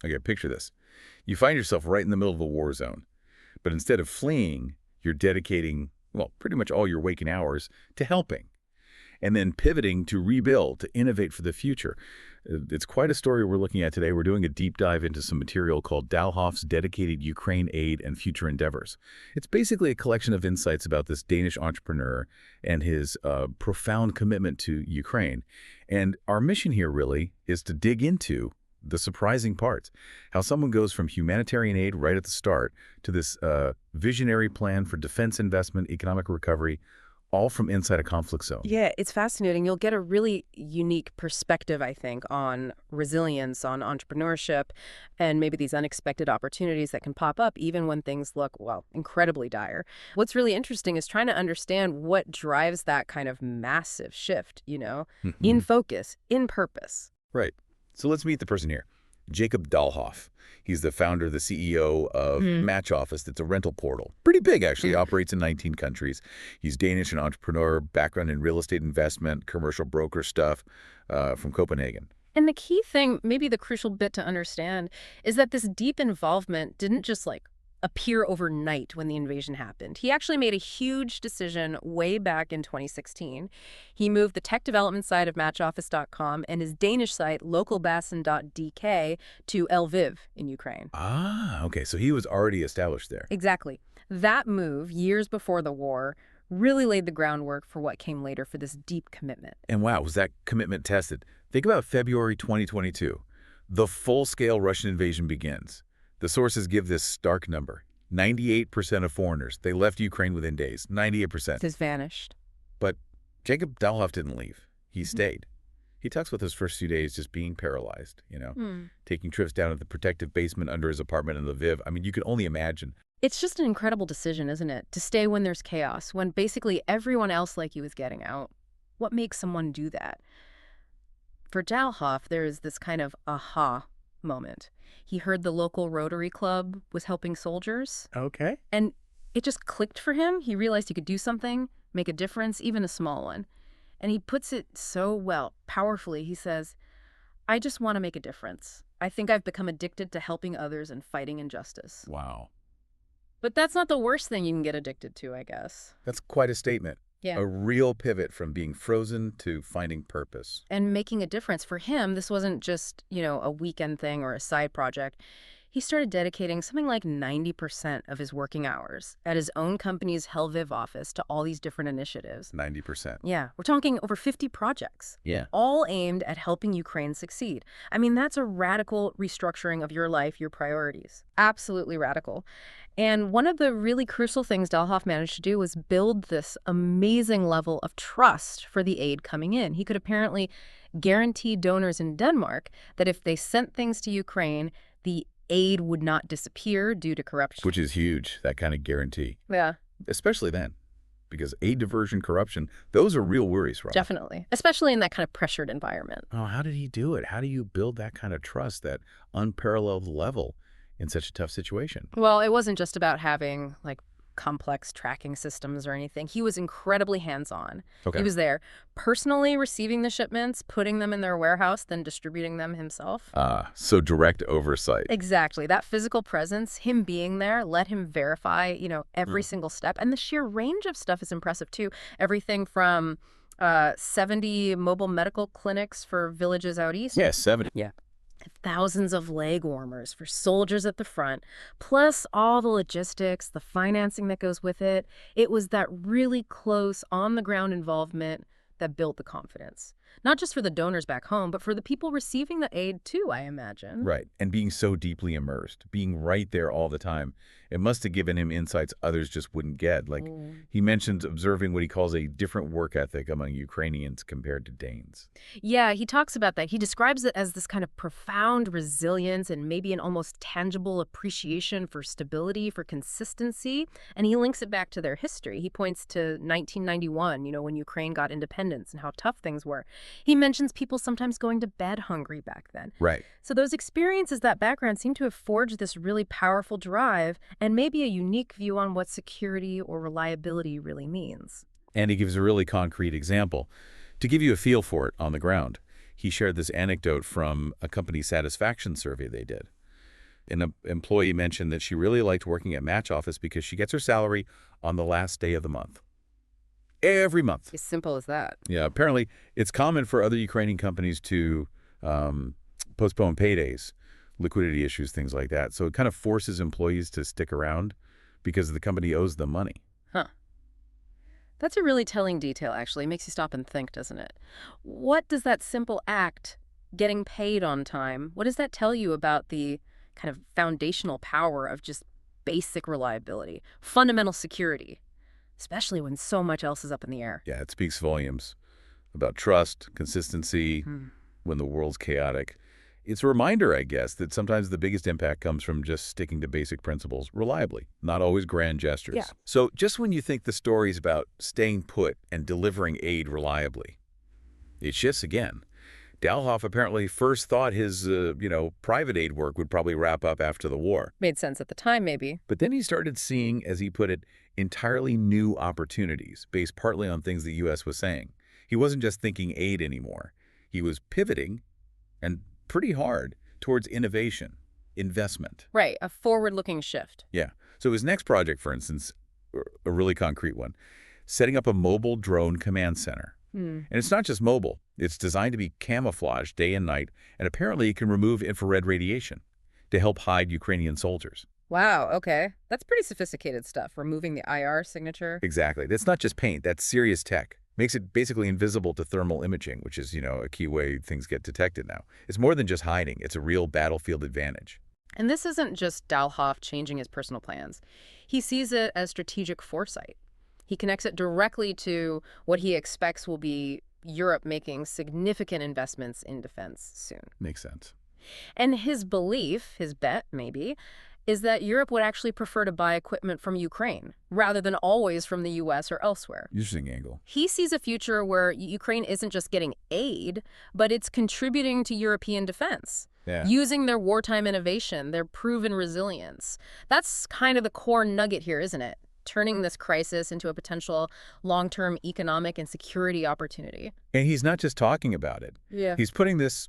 Okay, picture this. You find yourself right in the middle of a war zone, but instead of fleeing, you're dedicating, well, pretty much all your waking hours to helping, and then pivoting to rebuild, to innovate for the future. It's quite a story we're looking at today. We're doing a deep dive into some material called Dalhoff's Dedicated Ukraine Aid and Future Endeavors. It's basically a collection of insights about this Danish entrepreneur and his profound commitment to Ukraine. And our mission here really is to dig into the surprising parts, how someone goes from humanitarian aid right at the start to this visionary plan for defense investment, economic recovery, all from inside a conflict zone. Yeah, it's fascinating. You'll get a really unique perspective, I think, on resilience, on entrepreneurship, and maybe these unexpected opportunities that can pop up even when things look, well, incredibly dire. What's really interesting is trying to understand what drives that kind of massive shift, in focus, in purpose. Right. So let's meet the person here. Jakob Dalhoff. He's the founder, the CEO of MatchOffice. That's a rental portal. Pretty big, actually. Operates in 19 countries. He's Danish, an entrepreneur, background in real estate investment, commercial broker stuff from Copenhagen. And the key thing, maybe the crucial bit to understand, is that this deep involvement didn't just appear overnight when the invasion happened. He actually made a huge decision way back in 2016. He moved the tech development side of MatchOffice.com and his Danish site, localbasen.dk, to Lviv in Ukraine. Ah, okay. So he was already established there. Exactly. That move, years before the war, really laid the groundwork for what came later for this deep commitment. And wow, was that commitment tested? Think about February 2022. The full-scale Russian invasion begins. The sources give this stark number. 98% of foreigners, they left Ukraine within days. 98%. Has vanished. But Jakob Dalhoff didn't leave. He stayed. He talks about those first few days just being paralyzed, taking trips down to the protective basement under his apartment in Lviv. I mean, you can only imagine. It's just an incredible decision, isn't it? To stay when there's chaos, when basically everyone else like you is getting out. What makes someone do that? For Dalhoff, there is this kind of aha moment. He heard the local Rotary Club was helping soldiers. Okay. And it just clicked for him. He realized he could do something, make a difference, even a small one. And he puts it so well, powerfully. He says, I just want to make a difference. I think I've become addicted to helping others and fighting injustice. Wow. But that's not the worst thing you can get addicted to, I guess. That's quite a statement. Yeah. A real pivot from being frozen to finding purpose. And making a difference. For him, this wasn't just, a weekend thing or a side project. He started dedicating something like 90% of his working hours at his own company's Lviv office to all these different initiatives. 90%. Yeah, we're talking over 50 projects. Yeah. All aimed at helping Ukraine succeed. I mean, that's a radical restructuring of your life, your priorities. Absolutely radical. And one of the really crucial things Dalhoff managed to do was build this amazing level of trust for the aid coming in. He could apparently guarantee donors in Denmark that if they sent things to Ukraine, the aid would not disappear due to corruption. Which is huge, that kind of guarantee. Yeah. Especially then, because aid diversion, corruption, those are real worries, right? Definitely. Especially in that kind of pressured environment. Oh, how did he do it? How do you build that kind of trust, that unparalleled level in such a tough situation? Well, it wasn't just about having, complex tracking systems or anything. He was incredibly hands-on. Okay. He was there personally receiving the shipments, putting them in their warehouse, then distributing them himself. So direct oversight. Exactly. That physical presence, him being there, let him verify, every single step. And the sheer range of stuff is impressive, too. Everything from 70 mobile medical clinics for villages out east. Yeah, 70. Yeah. Thousands of leg warmers for soldiers at the front, plus all the logistics, the financing that goes with it. It was that really close, on-the-ground involvement that built the confidence. Not just for the donors back home, but for the people receiving the aid, too, I imagine. Right. And being so deeply immersed, being right there all the time, it must have given him insights others just wouldn't get. He mentions observing what he calls a different work ethic among Ukrainians compared to Danes. Yeah, he talks about that. He describes it as this kind of profound resilience and maybe an almost tangible appreciation for stability, for consistency. And he links it back to their history. He points to 1991, when Ukraine got independence and how tough things were. He mentions people sometimes going to bed hungry back then. Right. So those experiences, that background, seem to have forged this really powerful drive and maybe a unique view on what security or reliability really means. And he gives a really concrete example. To give you a feel for it on the ground, he shared this anecdote from a company satisfaction survey they did. An employee mentioned that she really liked working at MatchOffice because she gets her salary on the last day of the month. Every month. As simple as that. Yeah, apparently it's common for other Ukrainian companies to postpone paydays, liquidity issues, things like that. So it kind of forces employees to stick around because the company owes them money. Huh. That's a really telling detail, actually. It makes you stop and think, doesn't it? What does that simple act, getting paid on time, what does that tell you about the kind of foundational power of just basic reliability, fundamental security, especially when so much else is up in the air? Yeah, it speaks volumes about trust, consistency, Hmm. when the world's chaotic. It's a reminder, I guess, that sometimes the biggest impact comes from just sticking to basic principles reliably, not always grand gestures. Yeah. So just when you think the story's about staying put and delivering aid reliably, it shifts again. Dalhoff apparently first thought his, private aid work would probably wrap up after the war. Made sense at the time, maybe. But then he started seeing, as he put it, entirely new opportunities based partly on things the U.S. was saying. He wasn't just thinking aid anymore. He was pivoting, and pretty hard, towards innovation, investment. Right, a forward-looking shift. Yeah. So his next project, for instance, a really concrete one, setting up a mobile drone command center. And it's not just mobile. It's designed to be camouflaged day and night, and apparently it can remove infrared radiation to help hide Ukrainian soldiers. Wow, okay. That's pretty sophisticated stuff, removing the IR signature. Exactly. That's not just paint. That's serious tech. Makes it basically invisible to thermal imaging, which is, a key way things get detected now. It's more than just hiding. It's a real battlefield advantage. And this isn't just Dalhoff changing his personal plans. He sees it as strategic foresight. He connects it directly to what he expects will be Europe making significant investments in defense soon. Makes sense. And his belief, his bet maybe, is that Europe would actually prefer to buy equipment from Ukraine rather than always from the U.S. or elsewhere. Interesting angle. He sees a future where Ukraine isn't just getting aid, but it's contributing to European defense. Yeah. Using their wartime innovation, their proven resilience. That's kind of the core nugget here, isn't it? Turning this crisis into a potential long-term economic and security opportunity. And he's not just talking about it. Yeah. He's putting this,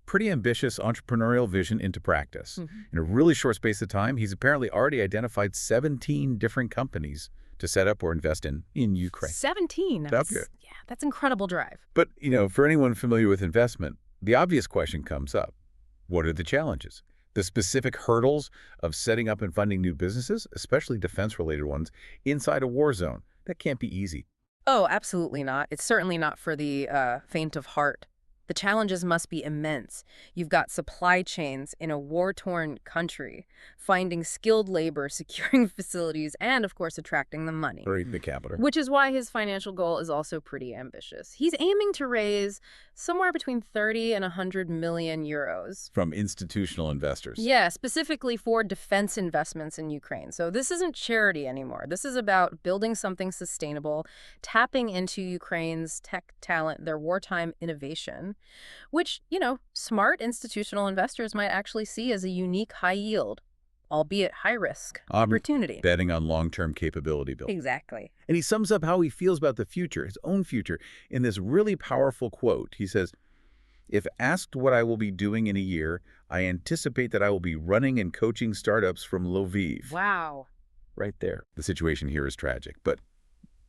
pretty ambitious entrepreneurial vision into practice. In a really short space of time, he's apparently already identified 17 different companies to set up or invest in Ukraine. 17. That's good. Yeah, that's incredible drive. But, for anyone familiar with investment, the obvious question comes up. What are the challenges? The specific hurdles of setting up and funding new businesses, especially defense-related ones, inside a war zone. That can't be easy. Oh, absolutely not. It's certainly not for the faint of heart. The challenges must be immense. You've got supply chains in a war-torn country, finding skilled labor, securing facilities, and, of course, attracting the money. Right, the capital. Which is why his financial goal is also pretty ambitious. He's aiming to raise somewhere between 30 and 100 million euros. From institutional investors. Yeah, specifically for defense investments in Ukraine. So this isn't charity anymore. This is about building something sustainable, tapping into Ukraine's tech talent, their wartime innovation, which, smart institutional investors might actually see as a unique high yield, albeit high risk, opportunity. Betting on long-term capability building. Exactly. And he sums up how he feels about the future, his own future, in this really powerful quote. He says, "If asked what I will be doing in a year, I anticipate that I will be running and coaching startups from Lviv." Wow. Right there. The situation here is tragic, but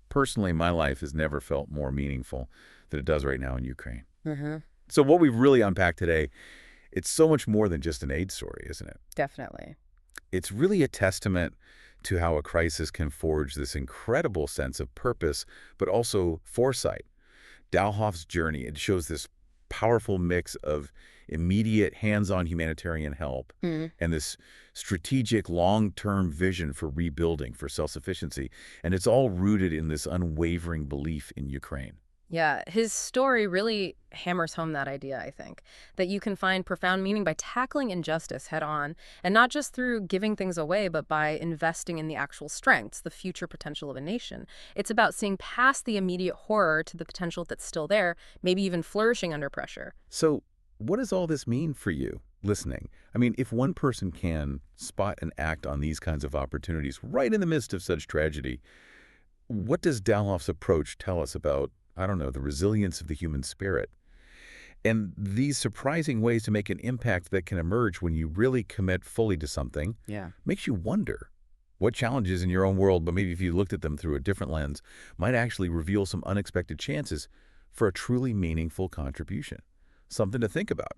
personally, my life has never felt more meaningful than it does right now in Ukraine. So what we've really unpacked today, it's so much more than just an aid story, isn't it? Definitely. It's really a testament to how a crisis can forge this incredible sense of purpose, but also foresight. Dalhoff's journey, it shows this powerful mix of immediate hands-on humanitarian help and this strategic long-term vision for rebuilding, for self-sufficiency. And it's all rooted in this unwavering belief in Ukraine. Yeah, his story really hammers home that idea, I think, that you can find profound meaning by tackling injustice head on, and not just through giving things away, but by investing in the actual strengths, the future potential of a nation. It's about seeing past the immediate horror to the potential that's still there, maybe even flourishing under pressure. So what does all this mean for you listening? I mean, if one person can spot and act on these kinds of opportunities right in the midst of such tragedy, what does Dalhoff's approach tell us about, the resilience of the human spirit? And these surprising ways to make an impact that can emerge when you really commit fully to something Yeah. makes you wonder what challenges in your own world, but maybe if you looked at them through a different lens, might actually reveal some unexpected chances for a truly meaningful contribution. Something to think about.